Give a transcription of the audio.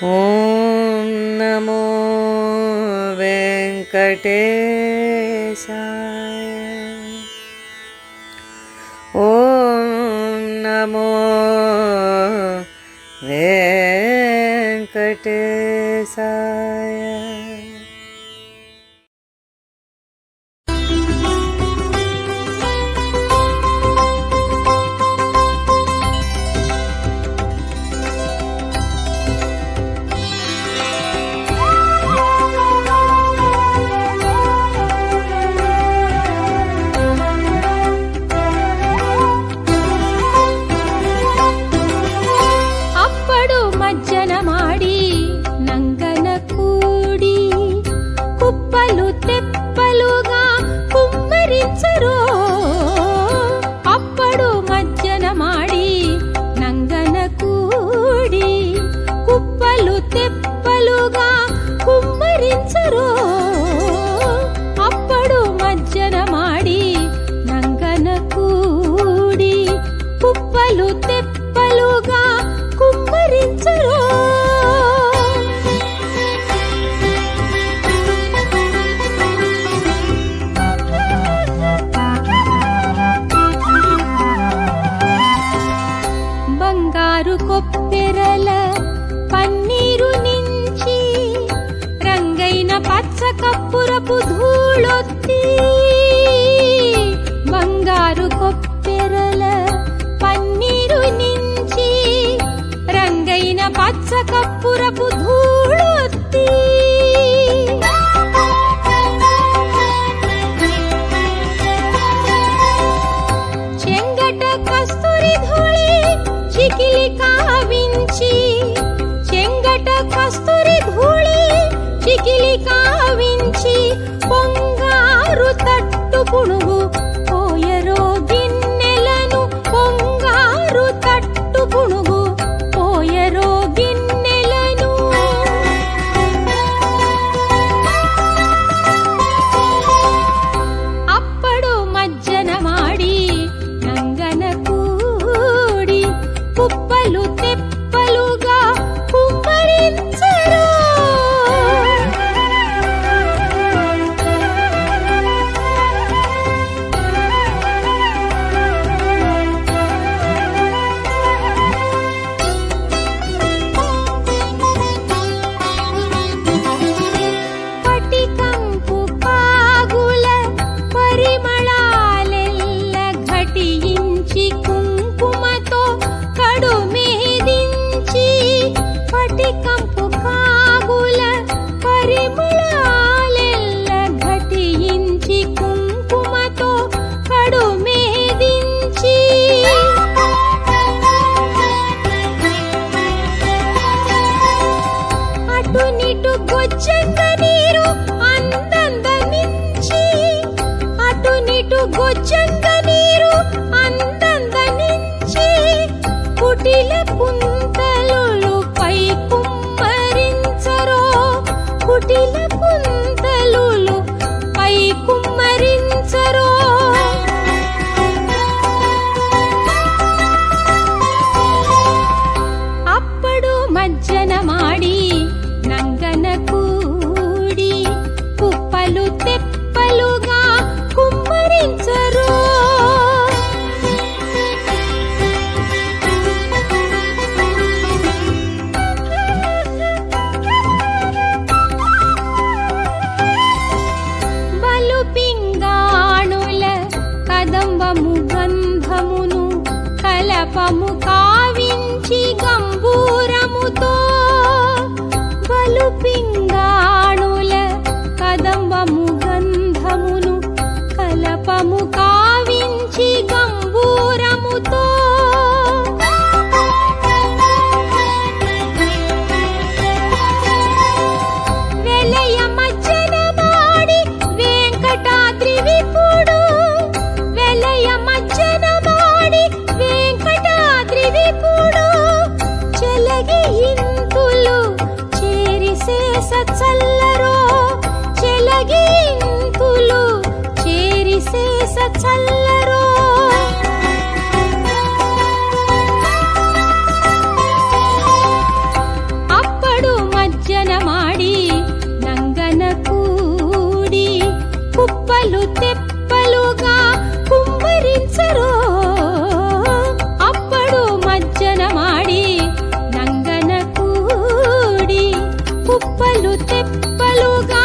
ఓం నమో వెంకటేశాయ. ఓం నమో వెంకటేశాయ. కప్పురపు ధూళొత్తి బంగారు కొప్పెరల పన్నీరు నుంచి రంగైన పచ్చ కప్పురపు ధూళొత్తి చెంగట కస్తూరి ధూళి చికిలి కావించి చెంగట కస్తూరి ధూళి చికిలి కావించి పొంగారు తట్టు పుణుగు పోయరో గిన్నెలను పొంగారు తట్టు పుణుగు పోయరో గిన్నెలను అప్పుడు మజ్జన మాడి నంగన కూడి కుప్పలు తెప్పలుగా కుమ్మరించరు. కలపము కావించి గంభూరముతో బలు పింగాణుల కదంబము గంధమును కలపము కావించి గంభూరముతో వెలయ మజ్జన మాడి వెంకటాద్రి విపుడు వెలయ మజ్జన మాడి వెంకటాద్రి విపుడు చెలగి ఇంతులు చేరిసేస చల్లరో చెలగి ఇంతులు చేరిసేస చల్లరో అప్పుడు తెప్పలుగా